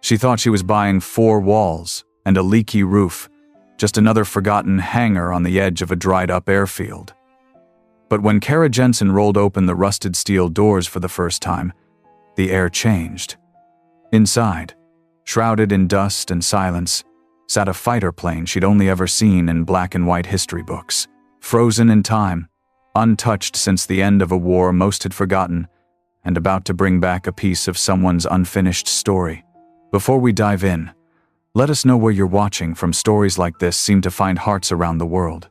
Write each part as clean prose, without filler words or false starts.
She thought she was buying 4 walls and a leaky roof, just another forgotten hangar on the edge of a dried-up airfield. But when Kara Jensen rolled open the rusted steel doors for the first time, the air changed. Inside, shrouded in dust and silence, sat a fighter plane she'd only ever seen in black and white history books. Frozen in time, untouched since the end of a war most had forgotten, and about to bring back a piece of someone's unfinished story. Before we dive in, let us know where you're watching from. Stories like this seem to find hearts around the world.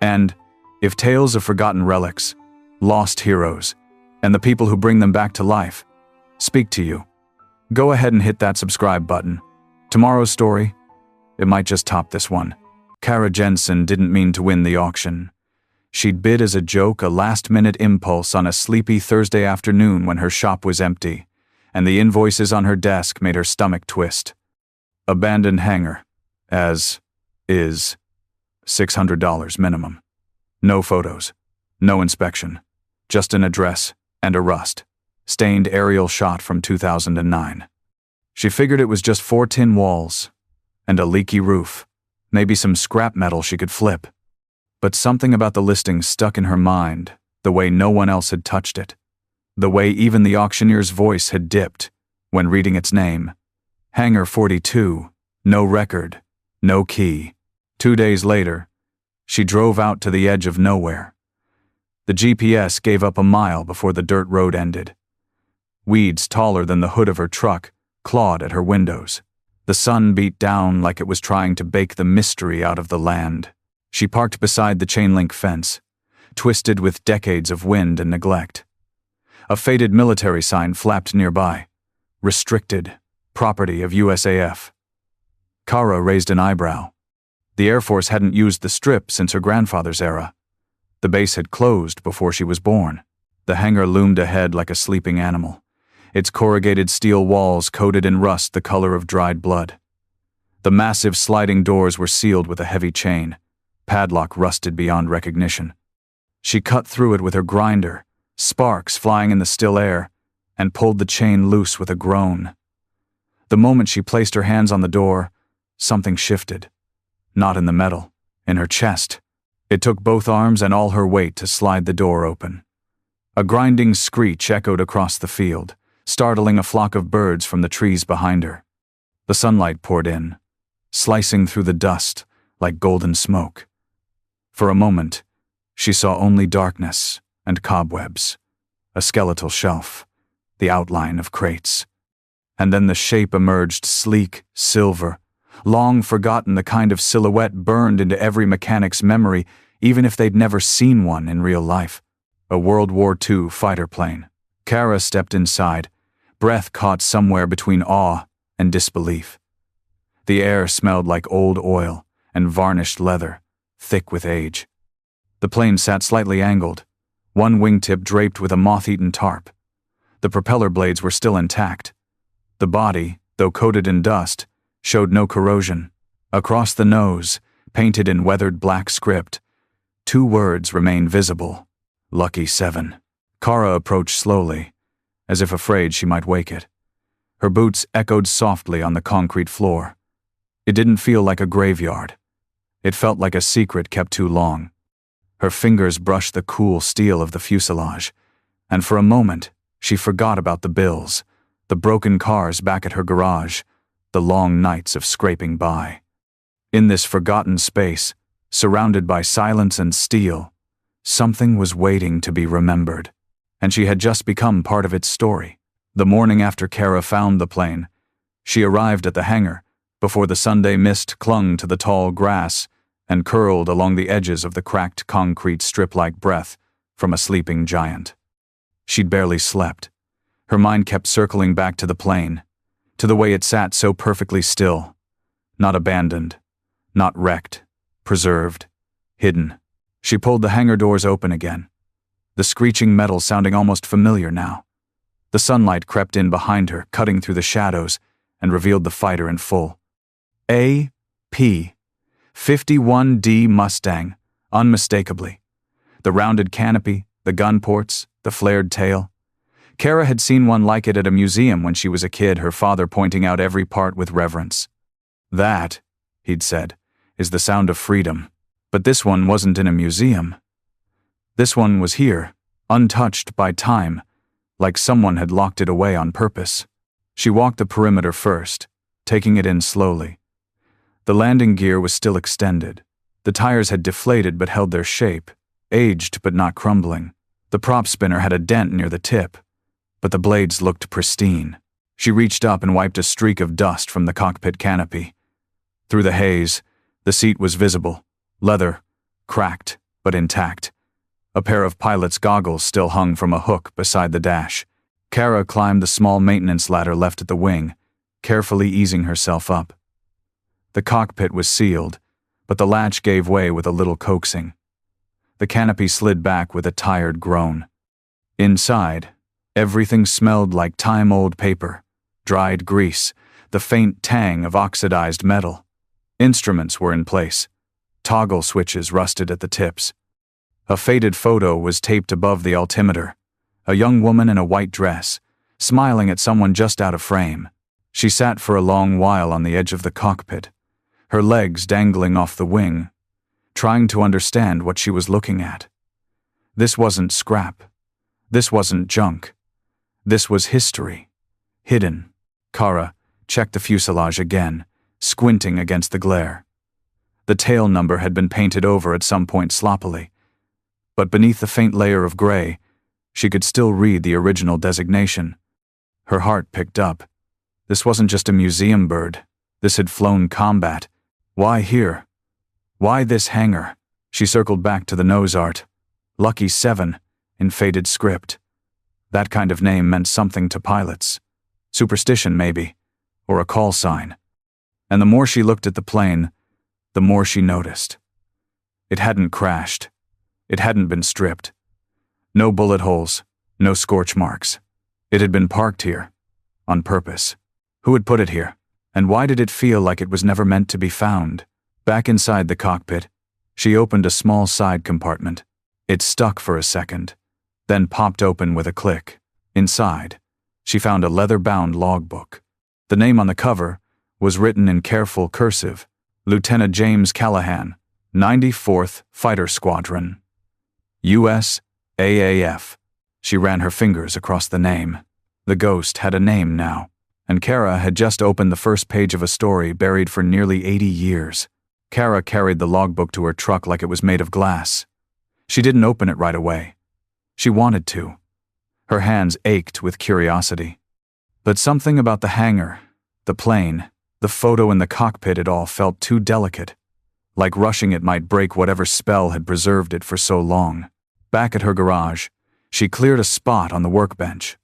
And if tales of forgotten relics, lost heroes, and the people who bring them back to life speak to you, go ahead and hit that subscribe button. Tomorrow's story, it might just top this one. Kara Jensen didn't mean to win the auction. She'd bid as a joke, a last-minute impulse on a sleepy Thursday afternoon when her shop was empty, and the invoices on her desk made her stomach twist. Abandoned hangar, as is, $600 minimum. No photos, no inspection, just an address and a rust-stained aerial shot from 2009. She figured it was just 4 tin walls and a leaky roof, maybe some scrap metal she could flip. But something about the listing stuck in her mind, the way no one else had touched it, the way even the auctioneer's voice had dipped when reading its name. Hangar 42, no record, no key. 2 days later, she drove out to the edge of nowhere. The GPS gave up a mile before the dirt road ended. Weeds taller than the hood of her truck clawed at her windows. The sun beat down like it was trying to bake the mystery out of the land. She parked beside the chain-link fence, twisted with decades of wind and neglect. A faded military sign flapped nearby. Restricted. Property of USAF. Kara raised an eyebrow. The Air Force hadn't used the strip since her grandfather's era. The base had closed before she was born. The hangar loomed ahead like a sleeping animal, its corrugated steel walls coated in rust the color of dried blood. The massive sliding doors were sealed with a heavy chain, padlock rusted beyond recognition. She cut through it with her grinder, sparks flying in the still air, and pulled the chain loose with a groan. The moment she placed her hands on the door, something shifted. Not in the metal, in her chest. It took both arms and all her weight to slide the door open. A grinding screech echoed across the field, startling a flock of birds from the trees behind her. The sunlight poured in, slicing through the dust like golden smoke. For a moment, she saw only darkness and cobwebs, a skeletal shelf, the outline of crates. And then the shape emerged, sleek, silver, long forgotten, the kind of silhouette burned into every mechanic's memory, even if they'd never seen one in real life. A World War II fighter plane. Kara stepped inside, breath caught somewhere between awe and disbelief. The air smelled like old oil and varnished leather, thick with age. The plane sat slightly angled, one wingtip draped with a moth-eaten tarp. The propeller blades were still intact. The body, though coated in dust, showed no corrosion. Across the nose, painted in weathered black script, 2 words remained visible: Lucky 7. Kara approached slowly, as if afraid she might wake it. Her boots echoed softly on the concrete floor. It didn't feel like a graveyard. It felt like a secret kept too long. Her fingers brushed the cool steel of the fuselage, and for a moment, she forgot about the bills, the broken cars back at her garage, the long nights of scraping by. In this forgotten space, surrounded by silence and steel, something was waiting to be remembered, and she had just become part of its story. The morning after Kara found the plane, she arrived at the hangar before the Sunday mist clung to the tall grass and curled along the edges of the cracked concrete strip like breath from a sleeping giant. She'd barely slept. Her mind kept circling back to the plane, to the way it sat so perfectly still, not abandoned, not wrecked, preserved, hidden. She pulled the hangar doors open again, the screeching metal sounding almost familiar now. The sunlight crept in behind her, cutting through the shadows, and revealed the fighter in full. A.P. 51D Mustang, unmistakably. The rounded canopy, the gun ports, the flared tail. Kara had seen one like it at a museum when she was a kid, her father pointing out every part with reverence. "That," he'd said, "is the sound of freedom. But this one wasn't in a museum. This one was here, untouched by time, like someone had locked it away on purpose." She walked the perimeter first, taking it in slowly. The landing gear was still extended. The tires had deflated but held their shape, aged but not crumbling. The prop spinner had a dent near the tip, but the blades looked pristine. She reached up and wiped a streak of dust from the cockpit canopy. Through the haze, the seat was visible, leather, cracked but intact. A pair of pilot's goggles still hung from a hook beside the dash. Kara climbed the small maintenance ladder left at the wing, carefully easing herself up. The cockpit was sealed, but the latch gave way with a little coaxing. The canopy slid back with a tired groan. Inside, everything smelled like time-old paper, dried grease, the faint tang of oxidized metal. Instruments were in place. Toggle switches rusted at the tips. A faded photo was taped above the altimeter. A young woman in a white dress, smiling at someone just out of frame. She sat for a long while on the edge of the cockpit, her legs dangling off the wing, trying to understand what she was looking at. This wasn't scrap. This wasn't junk. This was history. Hidden. Kara checked the fuselage again, squinting against the glare. The tail number had been painted over at some point sloppily, but beneath the faint layer of gray, she could still read the original designation. Her heart picked up. This wasn't just a museum bird. This had flown combat. Why here? Why this hangar? She circled back to the nose art. Lucky 7, in faded script. That kind of name meant something to pilots. Superstition, maybe, or a call sign. And the more she looked at the plane, the more she noticed. It hadn't crashed. It hadn't been stripped. No bullet holes, no scorch marks. It had been parked here, on purpose. Who had put it here? And why did it feel like it was never meant to be found? Back inside the cockpit, she opened a small side compartment. It stuck for a second, then popped open with a click. Inside, she found a leather-bound logbook. The name on the cover was written in careful cursive: Lieutenant James Callahan, 94th Fighter Squadron, U.S. AAF. She ran her fingers across the name. The ghost had a name now, and Kara had just opened the first page of a story buried for nearly 80 years. Kara carried the logbook to her truck like it was made of glass. She didn't open it right away. She wanted to. Her hands ached with curiosity. But something about the hangar, the plane, the photo in the cockpit, it all felt too delicate. Like rushing it might break whatever spell had preserved it for so long. Back at her garage, she cleared a spot on the workbench.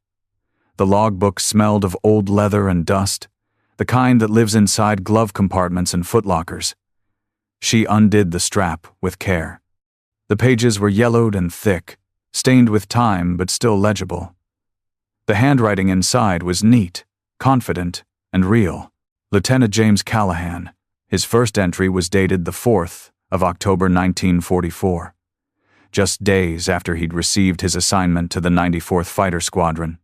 The logbook smelled of old leather and dust, the kind that lives inside glove compartments and footlockers. She undid the strap with care. The pages were yellowed and thick, stained with time but still legible. The handwriting inside was neat, confident, and real. Lieutenant James Callahan. His first entry was dated the 4th of October 1944. Just days after he'd received his assignment to the 94th Fighter Squadron.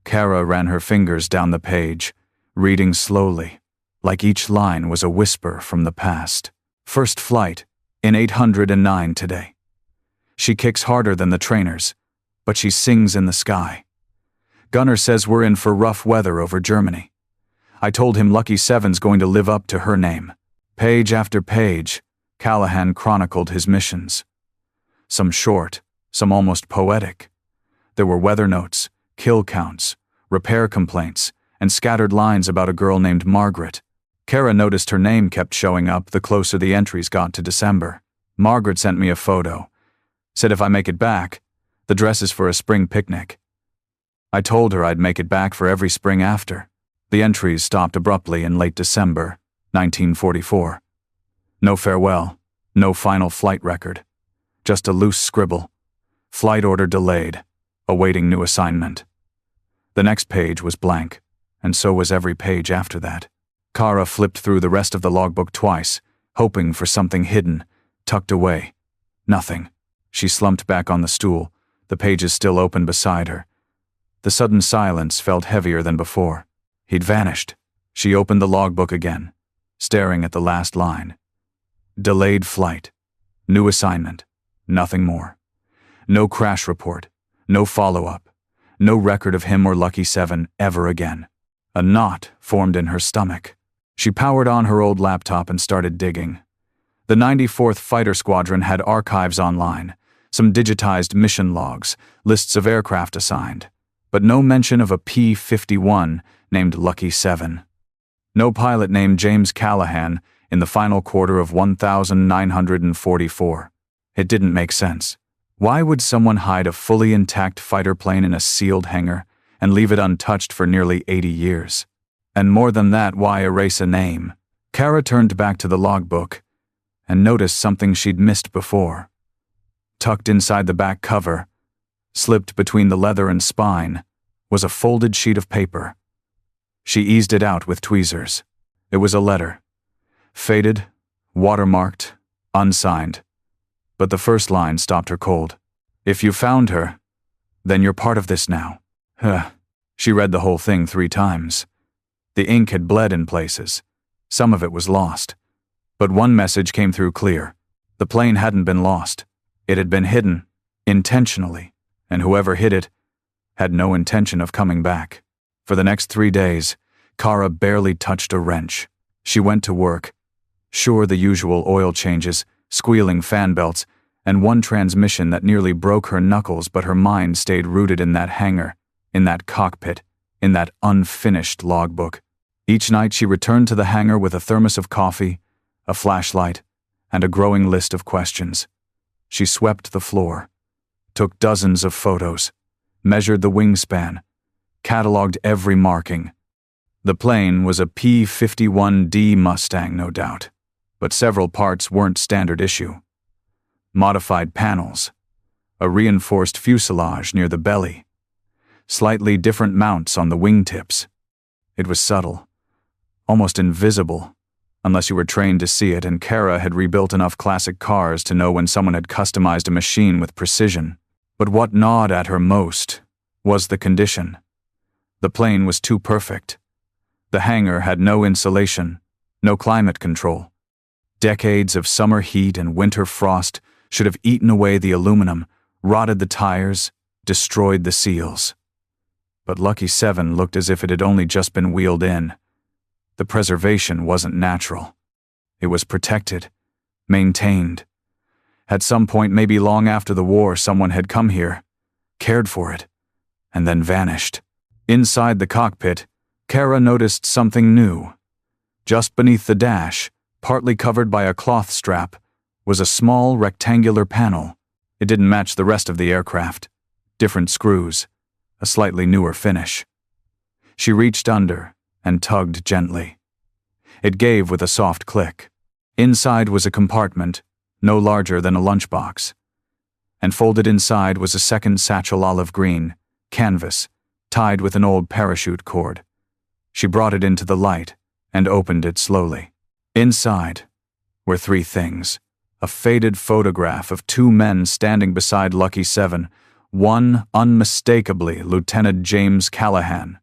Kara ran her fingers down the page, reading slowly, like each line was a whisper from the past. First flight, in 809 today. She kicks harder than the trainers, but she sings in the sky. Gunner says we're in for rough weather over Germany. I told him Lucky 7's going to live up to her name. Page after page, Callahan chronicled his missions. Some short, some almost poetic. There were weather notes, kill counts, repair complaints, and scattered lines about a girl named Margaret. Kara noticed her name kept showing up the closer the entries got to December. Margaret sent me a photo. Said if I make it back, the dress is for a spring picnic. I told her I'd make it back for every spring after. The entries stopped abruptly in late December, 1944. No farewell, no final flight record. Just a loose scribble. Flight order delayed, awaiting new assignment. The next page was blank, and so was every page after that. Kara flipped through the rest of the logbook twice, hoping for something hidden, tucked away. Nothing. She slumped back on the stool, the pages still open beside her. The sudden silence felt heavier than before. He'd vanished. She opened the logbook again, staring at the last line. Delayed flight. New assignment. Nothing more. No crash report. No follow-up. No record of him or Lucky 7 ever again. A knot formed in her stomach. She powered on her old laptop and started digging. The 94th Fighter Squadron had archives online, some digitized mission logs, lists of aircraft assigned, but no mention of a P-51 named Lucky 7. No pilot named James Callahan in the final quarter of 1944. It didn't make sense. Why would someone hide a fully intact fighter plane in a sealed hangar and leave it untouched for nearly 80 years? And more than that, why erase a name? Kara turned back to the logbook and noticed something she'd missed before. Tucked inside the back cover, slipped between the leather and spine, was a folded sheet of paper. She eased it out with tweezers. It was a letter. Faded, watermarked, unsigned. But the first line stopped her cold. If you found her, then you're part of this now. She read the whole thing 3 times. The ink had bled in places. Some of it was lost. But one message came through clear. The plane hadn't been lost. It had been hidden, intentionally, and whoever hid it had no intention of coming back. For the next 3 days, Kara barely touched a wrench. She went to work. Sure, the usual oil changes, squealing fan belts, and one transmission that nearly broke her knuckles, but her mind stayed rooted in that hangar, in that cockpit, in that unfinished logbook. Each night she returned to the hangar with a thermos of coffee, a flashlight, and a growing list of questions. She swept the floor, took dozens of photos, measured the wingspan, cataloged every marking. The plane was a P-51D Mustang, no doubt, but several parts weren't standard issue. Modified panels, a reinforced fuselage near the belly, slightly different mounts on the wingtips. It was subtle, almost invisible, unless you were trained to see it, and Kara had rebuilt enough classic cars to know when someone had customized a machine with precision. But what gnawed at her most was the condition. The plane was too perfect. The hangar had no insulation, no climate control. Decades of summer heat and winter frost should have eaten away the aluminum, rotted the tires, destroyed the seals. But Lucky 7 looked as if it had only just been wheeled in. The preservation wasn't natural. It was protected, maintained. At some point, maybe long after the war, someone had come here, cared for it, and then vanished. Inside the cockpit, Kara noticed something new. Just beneath the dash, partly covered by a cloth strap, was a small rectangular panel. It didn't match the rest of the aircraft. Different screws, a slightly newer finish. She reached under and tugged gently. It gave with a soft click. Inside was a compartment, no larger than a lunchbox. And folded inside was a second satchel, olive green, canvas, tied with an old parachute cord. She brought it into the light and opened it slowly. Inside were 3 things. A faded photograph of 2 men standing beside Lucky 7, one unmistakably Lieutenant James Callahan,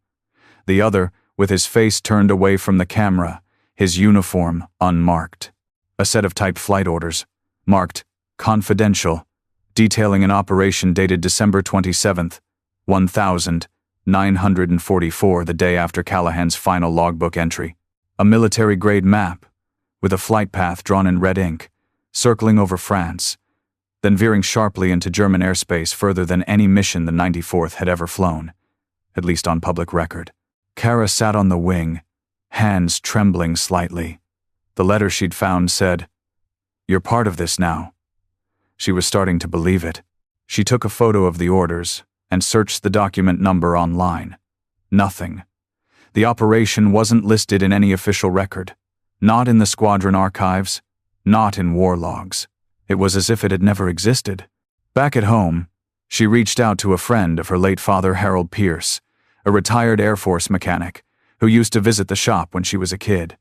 the other with his face turned away from the camera, his uniform unmarked. A set of typed flight orders, marked Confidential, detailing an operation dated December 27th, 1944, the day after Callahan's final logbook entry. A military-grade map, with a flight path drawn in red ink, circling over France, then veering sharply into German airspace further than any mission the 94th had ever flown, at least on public record. Kara sat on the wing, hands trembling slightly. The letter she'd found said, "You're part of this now." She was starting to believe it. She took a photo of the orders and searched the document number online. Nothing. The operation wasn't listed in any official record, not in the squadron archives, not in war logs. It was as if it had never existed. Back at home, she reached out to a friend of her late father, Harold Pierce, a retired Air Force mechanic who used to visit the shop when she was a kid.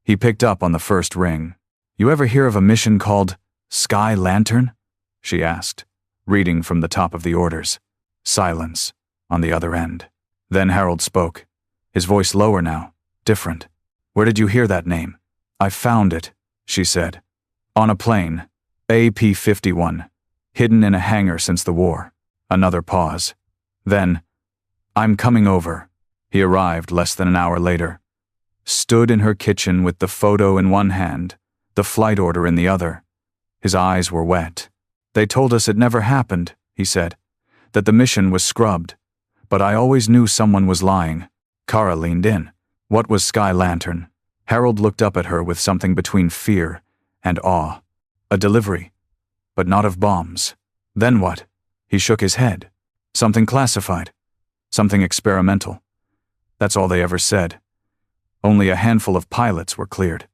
He picked up on the first ring. "You ever hear of a mission called Sky Lantern?" she asked, reading from the top of the orders. Silence. on the other end. Then Harold spoke, his voice lower now, different. "Where did you hear that name?" "I found it," she said. "On a plane, AP-51, hidden in a hangar since the war." Another pause. Then, "I'm coming over." He arrived less than an hour later. Stood in her kitchen with the photo in one hand, the flight order in the other. His eyes were wet. "They told us it never happened," he said, "that the mission was scrubbed. But I always knew someone was lying." Kara leaned in. What was Sky Lantern? Harold looked up at her with something between fear and awe. A delivery, but not of bombs. Then what? He shook his head. Something classified. Something experimental. That's all they ever said. Only a handful of pilots were cleared.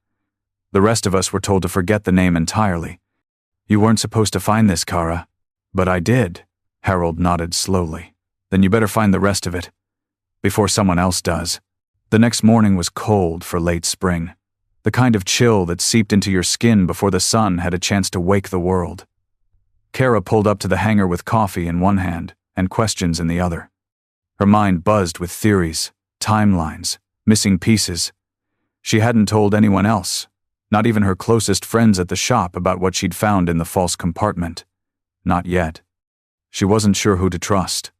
The rest of us were told to forget the name entirely. "You weren't supposed to find this, Kara." "But I did." Harold nodded slowly. "Then you better find the rest of it. Before someone else does." The next morning was cold for late spring. The kind of chill that seeped into your skin before the sun had a chance to wake the world. Kara pulled up to the hangar with coffee in one hand and questions in the other. Her mind buzzed with theories, timelines, missing pieces. She hadn't told anyone else, not even her closest friends at the shop, about what she'd found in the false compartment. Not yet. She wasn't sure who to trust.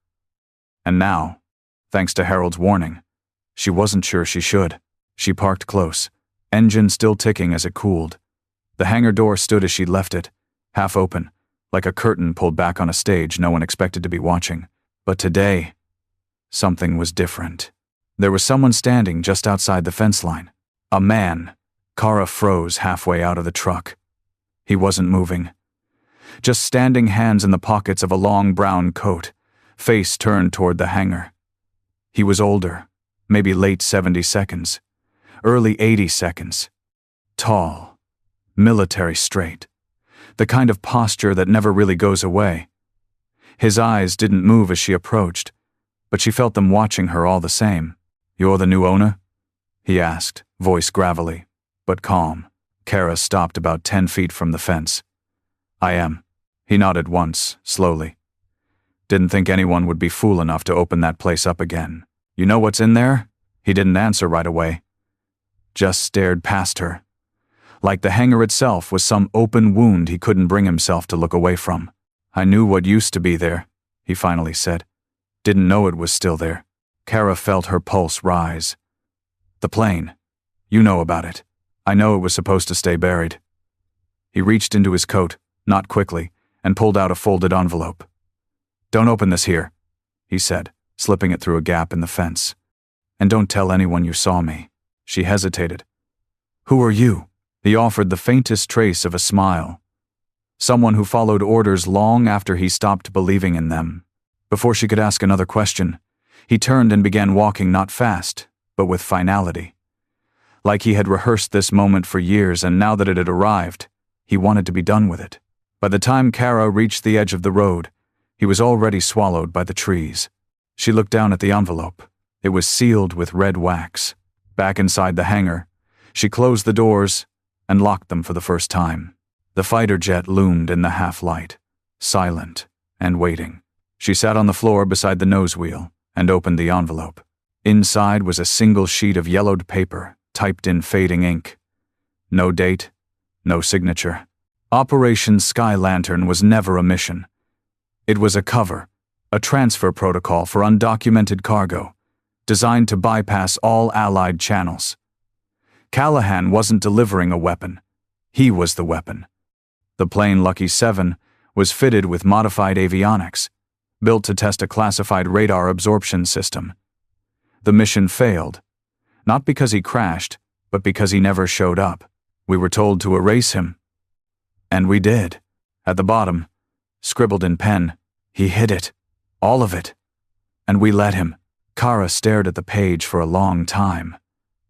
And now, thanks to Harold's warning, she wasn't sure she should. She parked close, engine still ticking as it cooled. The hangar door stood as she'd left it, half open, like a curtain pulled back on a stage no one expected to be watching. But today, something was different. There was someone standing just outside the fence line. A man. Kara froze halfway out of the truck. He wasn't moving. Just standing, hands in the pockets of a long brown coat, face turned toward the hangar. He was older, maybe late 70 seconds, early 80 seconds. Tall, military straight, the kind of posture that never really goes away. His eyes didn't move as she approached, but she felt them watching her all the same. "You're the new owner?" he asked, voice gravelly, but calm. Kara stopped about 10 feet from the fence. "I am." He nodded once, slowly. "Didn't think anyone would be fool enough to open that place up again. You know what's in there?" He didn't answer right away. Just stared past her. Like the hangar itself was some open wound he couldn't bring himself to look away from. "I knew what used to be there," he finally said. "Didn't know it was still there." Kara felt her pulse rise. "The plane. You know about it. I know it was supposed to stay buried." He reached into his coat, not quickly, and pulled out a folded envelope. "Don't open this here," he said, slipping it through a gap in the fence. "And don't tell anyone you saw me." She hesitated. "Who are you?" He offered the faintest trace of a smile. Someone who followed orders long after he stopped believing in them. Before she could ask another question, he turned and began walking, not fast, but with finality. Like he had rehearsed this moment for years, and now that it had arrived, he wanted to be done with it. By the time Kara reached the edge of the road, he was already swallowed by the trees. She looked down at the envelope. It was sealed with red wax. Back inside the hangar, she closed the doors and locked them for the first time. The fighter jet loomed in the half-light, silent and waiting. She sat on the floor beside the nose wheel and opened the envelope. Inside was a single sheet of yellowed paper, typed in fading ink. No date, no signature. Operation Sky Lantern was never a mission. It was a cover, a transfer protocol for undocumented cargo, designed to bypass all Allied channels. Callahan wasn't delivering a weapon. He was the weapon. The plane Lucky 7 was fitted with modified avionics, built to test a classified radar absorption system. The mission failed, not because he crashed, but because he never showed up. We were told to erase him. And we did. At the bottom, scribbled in pen, he hid it. All of it. And we let him. Kara stared at the page for a long time.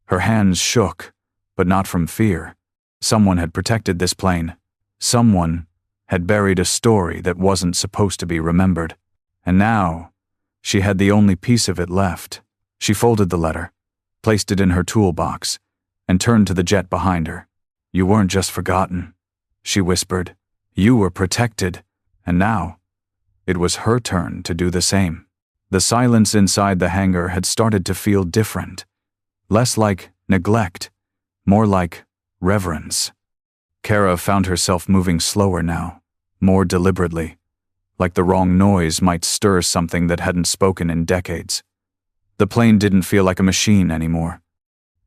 Her hands shook, but not from fear. Someone had protected this plane. Someone had buried a story that wasn't supposed to be remembered. And now, she had the only piece of it left. She folded the letter, placed it in her toolbox, and turned to the jet behind her. "You weren't just forgotten," she whispered. "You were protected, and now, it was her turn to do the same." The silence inside the hangar had started to feel different. Less like neglect, more like reverence. Kara found herself moving slower now, more deliberately, like the wrong noise might stir something that hadn't spoken in decades. The plane didn't feel like a machine anymore.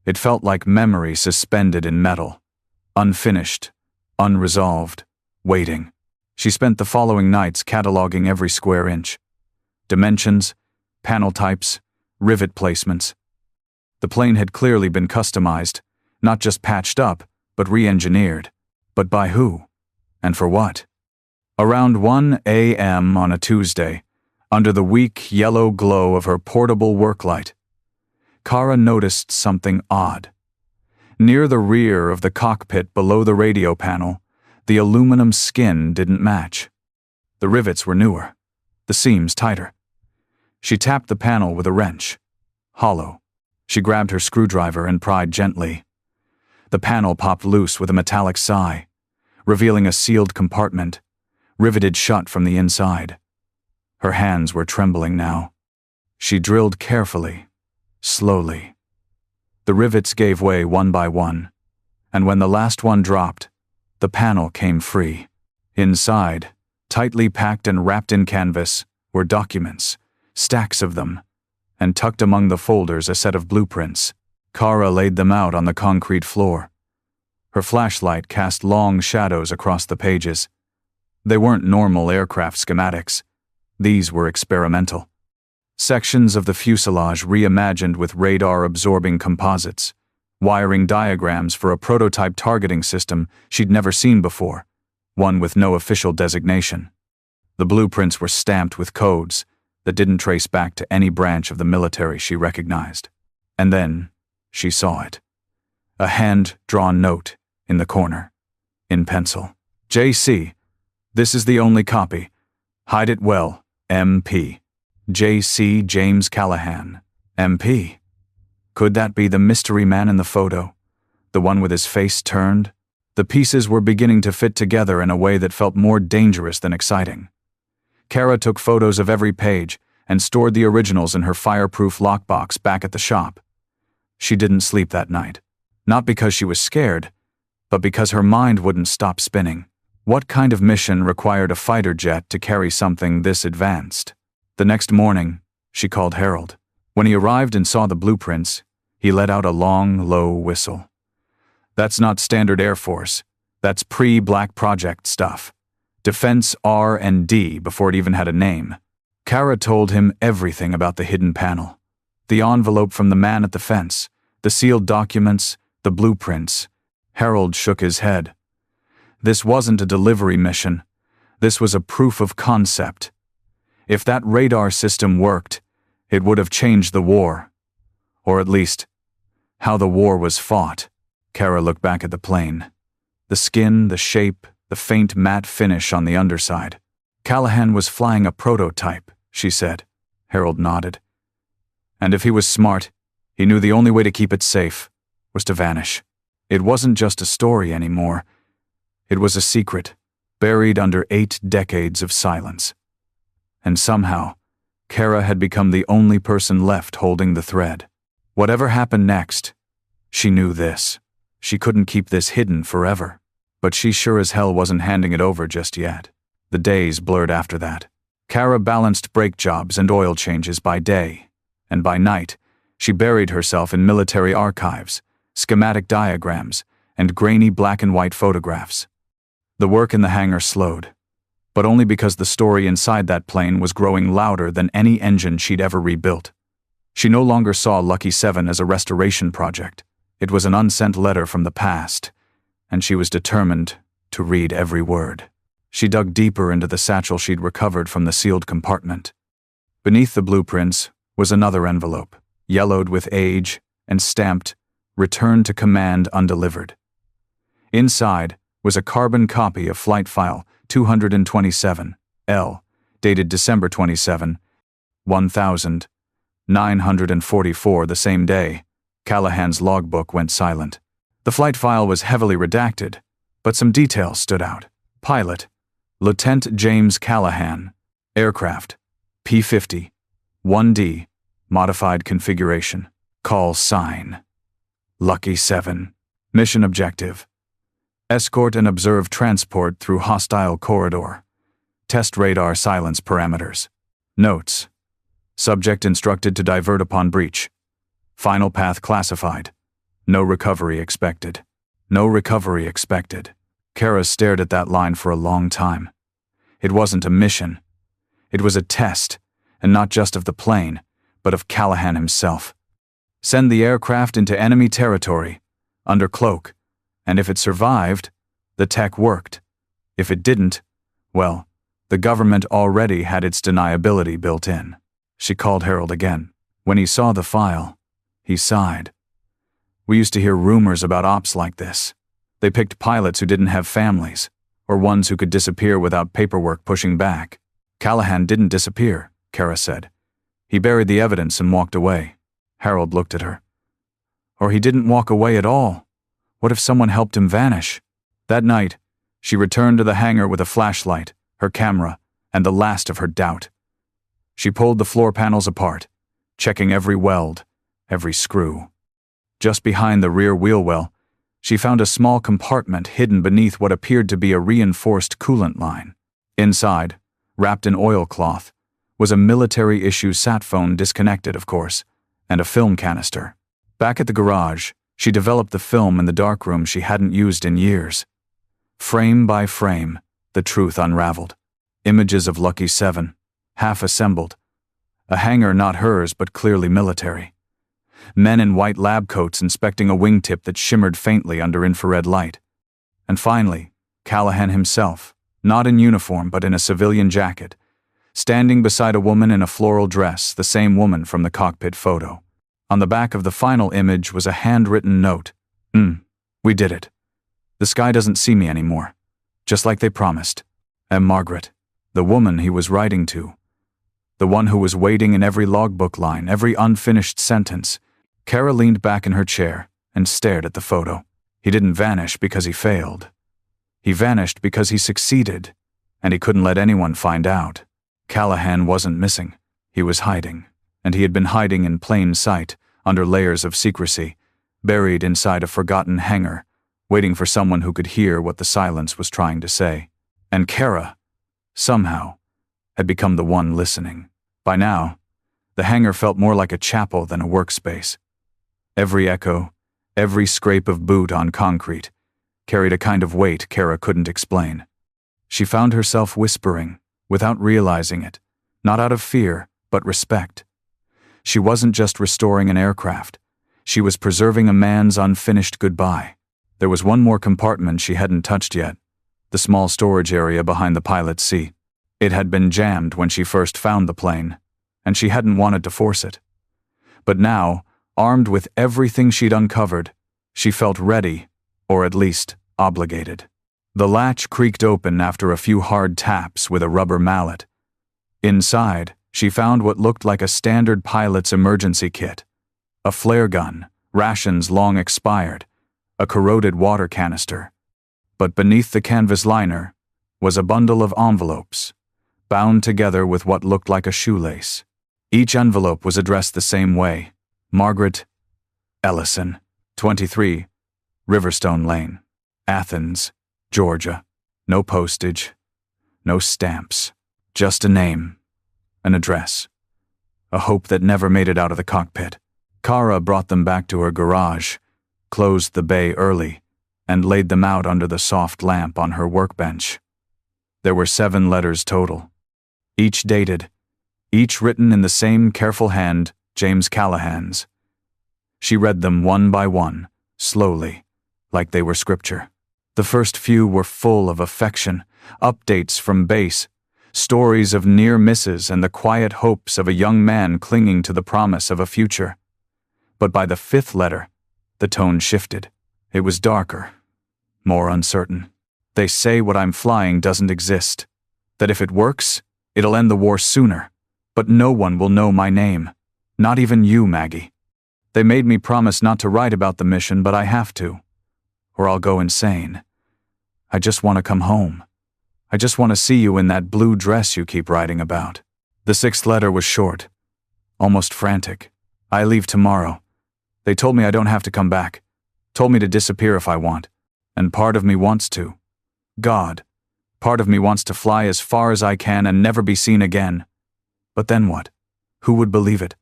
It felt like memory suspended in metal, unfinished, unresolved, waiting. She spent the following nights cataloging every square inch. Dimensions, panel types, rivet placements. The plane had clearly been customized, not just patched up, but re-engineered. But by who? And for what? Around 1 a.m. on a Tuesday, under the weak yellow glow of her portable work light, Kara noticed something odd. Near the rear of the cockpit below the radio panel, the aluminum skin didn't match. The rivets were newer, the seams tighter. She tapped the panel with a wrench. Hollow. She grabbed her screwdriver and pried gently. The panel popped loose with a metallic sigh, revealing a sealed compartment, riveted shut from the inside. Her hands were trembling now. She drilled carefully, slowly. The rivets gave way one by one, and when the last one dropped, the panel came free. Inside, tightly packed and wrapped in canvas, were documents, stacks of them, and tucked among the folders a set of blueprints. Kara laid them out on the concrete floor. Her flashlight cast long shadows across the pages. They weren't normal aircraft schematics. These were experimental. Sections of the fuselage reimagined with radar-absorbing composites, wiring diagrams for a prototype targeting system she'd never seen before, one with no official designation. The blueprints were stamped with codes that didn't trace back to any branch of the military she recognized. And then she saw it. A hand-drawn note in the corner, in pencil. J.C., this is the only copy. Hide it well, M.P. J.C. James Callahan, M.P. Could that be the mystery man in the photo? The one with his face turned? The pieces were beginning to fit together in a way that felt more dangerous than exciting. Kara took photos of every page and stored the originals in her fireproof lockbox back at the shop. She didn't sleep that night. Not because she was scared, but because her mind wouldn't stop spinning. What kind of mission required a fighter jet to carry something this advanced? The next morning, she called Harold. When he arrived and saw the blueprints, he let out a long, low whistle. That's not standard Air Force. That's pre-Black Project stuff. Defense R&D before it even had a name. Kara told him everything about the hidden panel. The envelope from the man at the fence, the sealed documents, the blueprints. Harold shook his head. This wasn't a delivery mission. This was a proof of concept. If that radar system worked, it would have changed the war. Or at least, how the war was fought. Kara looked back at the plane. The skin, the shape, the faint matte finish on the underside. Callahan was flying a prototype, she said. Harold nodded. And if he was smart, he knew the only way to keep it safe was to vanish. It wasn't just a story anymore. It was a secret, buried under 8 decades of silence. And somehow, Kara had become the only person left holding the thread. Whatever happened next, she knew this. She couldn't keep this hidden forever. But she sure as hell wasn't handing it over just yet. The days blurred after that. Kara balanced brake jobs and oil changes by day, and by night, she buried herself in military archives, schematic diagrams, and grainy black and white photographs. The work in the hangar slowed, but only because the story inside that plane was growing louder than any engine she'd ever rebuilt. She no longer saw Lucky 7 as a restoration project. It was an unsent letter from the past, and she was determined to read every word. She dug deeper into the satchel she'd recovered from the sealed compartment. Beneath the blueprints was another envelope, yellowed with age and stamped, "Return to Command Undelivered." Inside was a carbon copy of Flight File 227, L, dated December 27, 1944. The same day, Callahan's logbook went silent. The flight file was heavily redacted, but some details stood out. Pilot, Lieutenant James Callahan. Aircraft, P-50. 1D, modified configuration. Call sign. Lucky 7. Mission objective. Escort and observe transport through hostile corridor. Test radar silence parameters. Notes. Subject instructed to divert upon breach. Final path classified. No recovery expected. No recovery expected. Kara stared at that line for a long time. It wasn't a mission. It was a test, and not just of the plane, but of Callahan himself. Send the aircraft into enemy territory, under cloak, and if it survived, the tech worked. If it didn't, well, the government already had its deniability built in. She called Harold again. When he saw the file, he sighed. We used to hear rumors about ops like this. They picked pilots who didn't have families, or ones who could disappear without paperwork pushing back. Callahan didn't disappear, Kara said. He buried the evidence and walked away. Harold looked at her. Or he didn't walk away at all. What if someone helped him vanish? That night, she returned to the hangar with a flashlight, her camera, and the last of her doubt. She pulled the floor panels apart, checking every weld, every screw. Just behind the rear wheel well, she found a small compartment hidden beneath what appeared to be a reinforced coolant line. Inside, wrapped in oilcloth, was a military-issue sat phone, disconnected, of course, and a film canister. Back at the garage, she developed the film in the darkroom she hadn't used in years. Frame by frame, the truth unraveled. Images of Lucky 7, half assembled. A hangar not hers, but clearly military. Men in white lab coats inspecting a wingtip that shimmered faintly under infrared light. And finally, Callahan himself, not in uniform but in a civilian jacket, standing beside a woman in a floral dress, the same woman from the cockpit photo. On the back of the final image was a handwritten note. We did it. The sky doesn't see me anymore. Just like they promised. And Margaret, the woman he was writing to. The one who was waiting in every logbook line, every unfinished sentence. Kara leaned back in her chair and stared at the photo. He didn't vanish because he failed. He vanished because he succeeded, and he couldn't let anyone find out. Callahan wasn't missing. He was hiding, and he had been hiding in plain sight, under layers of secrecy, buried inside a forgotten hangar, waiting for someone who could hear what the silence was trying to say. And Kara, somehow, had become the one listening. By now, the hangar felt more like a chapel than a workspace. Every echo, every scrape of boot on concrete, carried a kind of weight Kara couldn't explain. She found herself whispering, without realizing it, not out of fear, but respect. She wasn't just restoring an aircraft. She was preserving a man's unfinished goodbye. There was one more compartment she hadn't touched yet, the small storage area behind the pilot's seat. It had been jammed when she first found the plane, and she hadn't wanted to force it. But now, armed with everything she'd uncovered, she felt ready, or at least obligated. The latch creaked open after a few hard taps with a rubber mallet. Inside, she found what looked like a standard pilot's emergency kit. A flare gun, rations long expired, a corroded water canister. But beneath the canvas liner was a bundle of envelopes, bound together with what looked like a shoelace. Each envelope was addressed the same way. Margaret Ellison, 23, Riverstone Lane, Athens, Georgia. No postage, no stamps, just a name, an address, a hope that never made it out of the cockpit. Kara brought them back to her garage, closed the bay early, and laid them out under the soft lamp on her workbench. There were 7 letters total, each dated, each written in the same careful hand, James Callahan's. She read them one by one, slowly, like they were scripture. The first few were full of affection, updates from base, stories of near misses and the quiet hopes of a young man clinging to the promise of a future. But by the 5th letter, the tone shifted. It was darker, more uncertain. They say what I'm flying doesn't exist, that if it works, it'll end the war sooner, but no one will know my name, not even you, Maggie. They made me promise not to write about the mission, but I have to, or I'll go insane. I just want to come home. I just want to see you in that blue dress you keep writing about. The 6th letter was short, almost frantic. "I leave tomorrow. They told me I don't have to come back. Told me to disappear if I want. And part of me wants to. God, part of me wants to fly as far as I can and never be seen again. But then what? Who would believe it?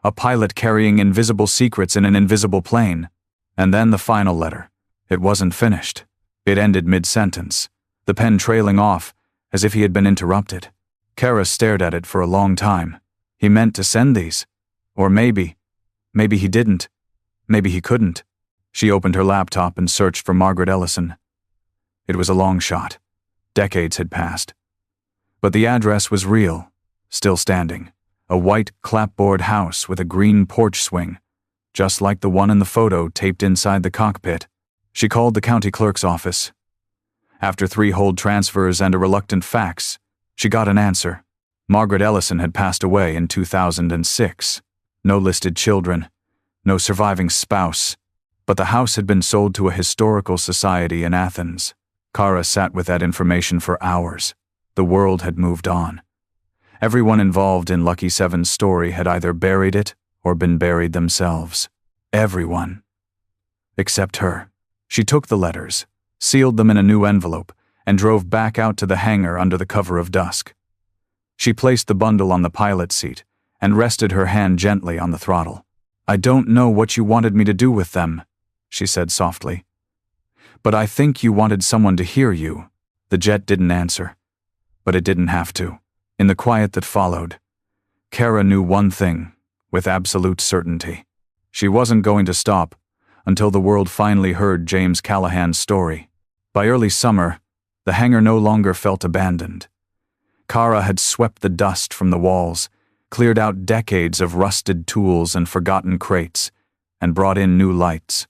A pilot carrying invisible secrets in an invisible plane." And then the final letter. It wasn't finished. It ended mid-sentence, the pen trailing off, as if he had been interrupted. Kara stared at it for a long time. He meant to send these. Or maybe he didn't. Maybe he couldn't. She opened her laptop and searched for Margaret Ellison. It was a long shot. Decades had passed. But the address was real, still standing. A white clapboard house with a green porch swing, just like the one in the photo taped inside the cockpit. She called the county clerk's office. After 3 hold transfers and a reluctant fax, she got an answer. Margaret Ellison had passed away in 2006. No listed children, no surviving spouse, but the house had been sold to a historical society in Athens. Kara sat with that information for hours. The world had moved on. Everyone involved in Lucky Seven's story had either buried it or been buried themselves. Everyone. Except her. She took the letters, sealed them in a new envelope, and drove back out to the hangar under the cover of dusk. She placed the bundle on the pilot seat and rested her hand gently on the throttle. "I don't know what you wanted me to do with them," she said softly. "But I think you wanted someone to hear you." The jet didn't answer, but it didn't have to. In the quiet that followed, Kara knew one thing with absolute certainty. She wasn't going to stop until the world finally heard James Callahan's story. By early summer, the hangar no longer felt abandoned. Kara had swept the dust from the walls, cleared out decades of rusted tools and forgotten crates, and brought in new lights.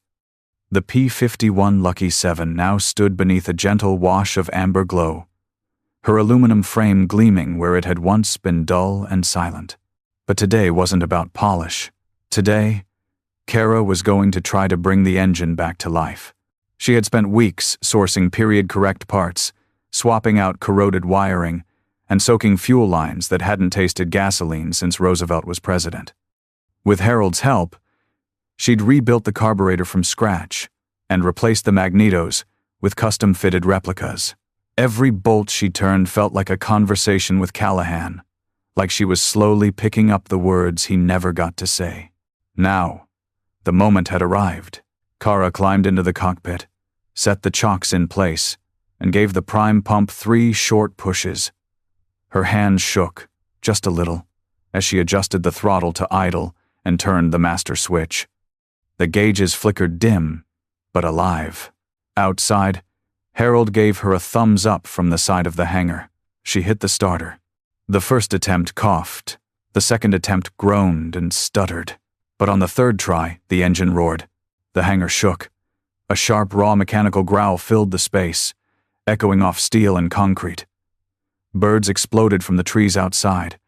The P-51 Lucky 7 now stood beneath a gentle wash of amber glow, her aluminum frame gleaming where it had once been dull and silent. But today wasn't about polish. Today, Kara was going to try to bring the engine back to life. She had spent weeks sourcing period-correct parts, swapping out corroded wiring, and soaking fuel lines that hadn't tasted gasoline since Roosevelt was president. With Harold's help, she'd rebuilt the carburetor from scratch and replaced the magnetos with custom-fitted replicas. Every bolt she turned felt like a conversation with Callahan, like she was slowly picking up the words he never got to say. Now, the moment had arrived. Kara climbed into the cockpit, set the chocks in place, and gave the prime pump 3 short pushes. Her hands shook, just a little, as she adjusted the throttle to idle and turned the master switch. The gauges flickered dim, but alive. Outside, Harold gave her a thumbs up from the side of the hangar. She hit the starter. The first attempt coughed. The second attempt groaned and stuttered. But on the third try, the engine roared. The hangar shook. A sharp, raw mechanical growl filled the space, echoing off steel and concrete. Birds exploded from the trees outside.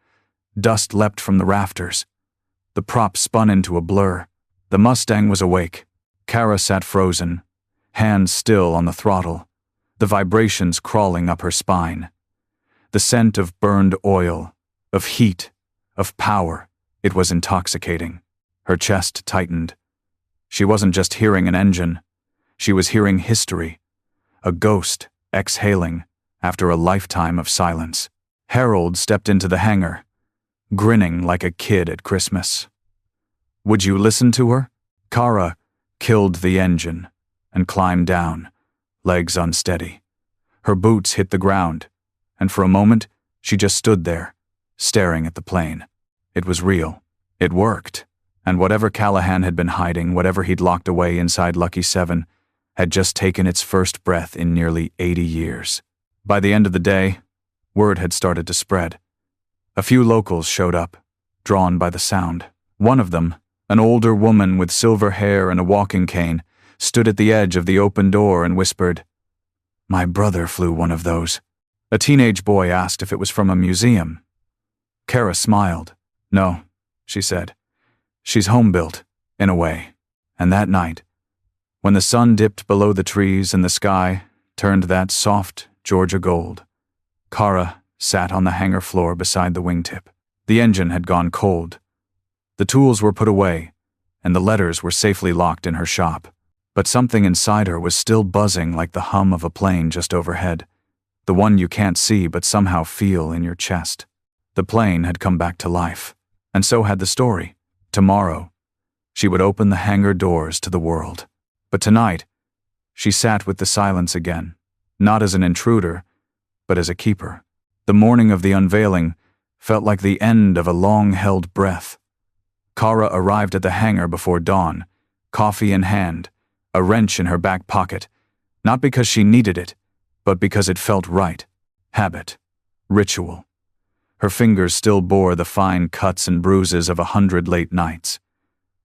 Dust leapt from the rafters. The prop spun into a blur. The Mustang was awake. Kara sat frozen, hands still on the throttle, the vibrations crawling up her spine. The scent of burned oil, of heat, of power, it was intoxicating. Her chest tightened. She wasn't just hearing an engine. She was hearing history, a ghost exhaling after a lifetime of silence. Harold stepped into the hangar, grinning like a kid at Christmas. Would you listen to her? Kara killed the engine and climbed down, legs unsteady. Her boots hit the ground, and for a moment, she just stood there, staring at the plane. It was real. It worked. And whatever Callahan had been hiding, whatever he'd locked away inside Lucky 7, had just taken its first breath in nearly 80 years. By the end of the day, word had started to spread. A few locals showed up, drawn by the sound. One of them, an older woman with silver hair and a walking cane, stood at the edge of the open door and whispered, "My brother flew one of those." A teenage boy asked if it was from a museum. Kara smiled. "No," she said. "She's home-built, in a way." And that night, when the sun dipped below the trees and the sky turned that soft Georgia gold, Kara sat on the hangar floor beside the wingtip. The engine had gone cold, The tools were put away, and the letters were safely locked in her shop. But something inside her was still buzzing like the hum of a plane just overhead, the one you can't see but somehow feel in your chest. The plane had come back to life, and so had the story. Tomorrow, she would open the hangar doors to the world. But tonight, she sat with the silence again, not as an intruder, but as a keeper. The morning of the unveiling felt like the end of a long-held breath. Kara arrived at the hangar before dawn, coffee in hand, a wrench in her back pocket, not because she needed it, but because it felt right. Habit. Ritual. Her fingers still bore the fine cuts and bruises of 100 late nights.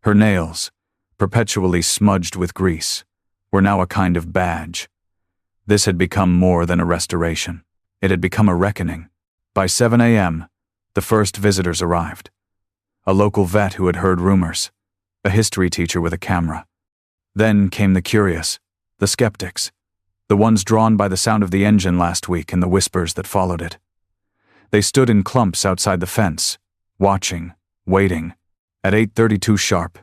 Her nails, perpetually smudged with grease, were now a kind of badge. This had become more than a restoration. It had become a reckoning. By 7 a.m., the first visitors arrived. A local vet who had heard rumors, a history teacher with a camera. Then came the curious, the skeptics, the ones drawn by the sound of the engine last week and the whispers that followed it. They stood in clumps outside the fence, watching, waiting. At 8:32 sharp,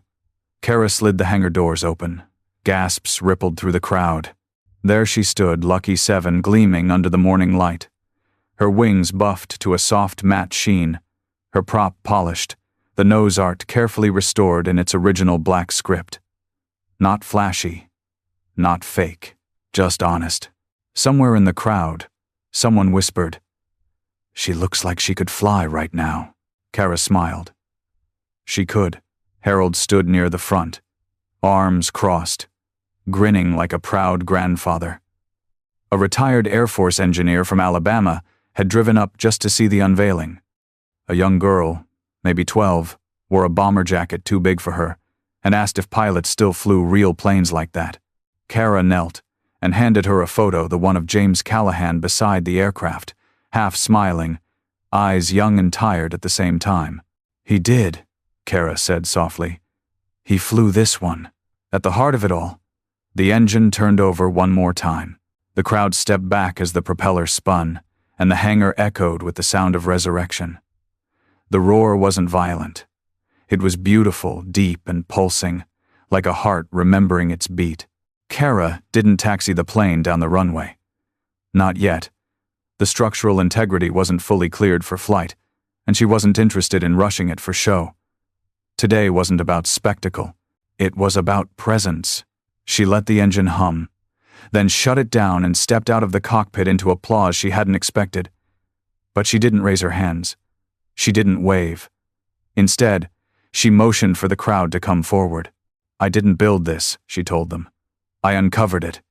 Kara slid the hangar doors open. Gasps rippled through the crowd. There she stood, Lucky 7 gleaming under the morning light, her wings buffed to a soft matte sheen, her prop polished, the nose art carefully restored in its original black script. Not flashy, not fake, just honest. Somewhere in the crowd, someone whispered, "She looks like she could fly right now." Kara smiled. She could. Harold stood near the front, arms crossed, grinning like a proud grandfather. A retired Air Force engineer from Alabama had driven up just to see the unveiling. A young girl, maybe 12, wore a bomber jacket too big for her, and asked if pilots still flew real planes like that. Kara knelt and handed her a photo, the one of James Callahan beside the aircraft, half smiling, eyes young and tired at the same time. "He did," Kara said softly. "He flew this one." At the heart of it all, the engine turned over one more time. The crowd stepped back as the propeller spun, and the hangar echoed with the sound of resurrection. The roar wasn't violent. It was beautiful, deep, and pulsing, like a heart remembering its beat. Kara didn't taxi the plane down the runway. Not yet. The structural integrity wasn't fully cleared for flight, and she wasn't interested in rushing it for show. Today wasn't about spectacle. It was about presence. She let the engine hum, then shut it down and stepped out of the cockpit into applause she hadn't expected. But she didn't raise her hands. She didn't wave. Instead, she motioned for the crowd to come forward. "I didn't build this," she told them. "I uncovered it.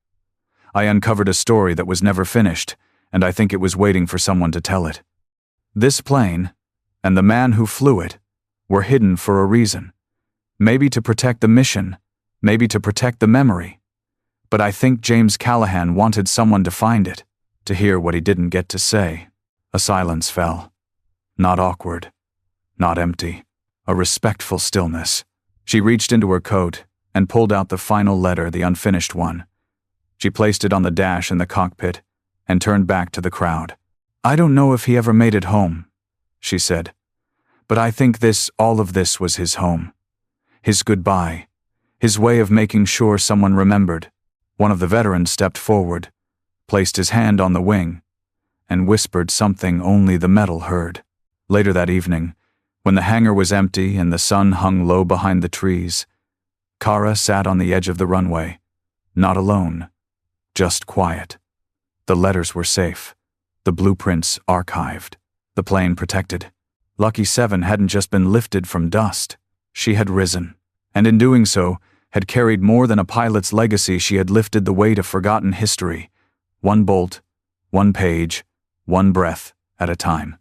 I uncovered a story that was never finished, and I think it was waiting for someone to tell it. This plane, and the man who flew it, were hidden for a reason. Maybe to protect the mission, maybe to protect the memory. But I think James Callahan wanted someone to find it, to hear what he didn't get to say." A silence fell. Not awkward, not empty, a respectful stillness. She reached into her coat and pulled out the final letter, the unfinished one. She placed it on the dash in the cockpit and turned back to the crowd. "I don't know if he ever made it home," she said. "But I think all of this was his home. His goodbye, his way of making sure someone remembered." One of the veterans stepped forward, placed his hand on the wing, and whispered something only the metal heard. Later that evening, when the hangar was empty and the sun hung low behind the trees, Kara sat on the edge of the runway, not alone, just quiet. The letters were safe, the blueprints archived, the plane protected. Lucky 7 hadn't just been lifted from dust, she had risen, and in doing so, had carried more than a pilot's legacy. She had lifted the weight of forgotten history, one bolt, one page, one breath at a time.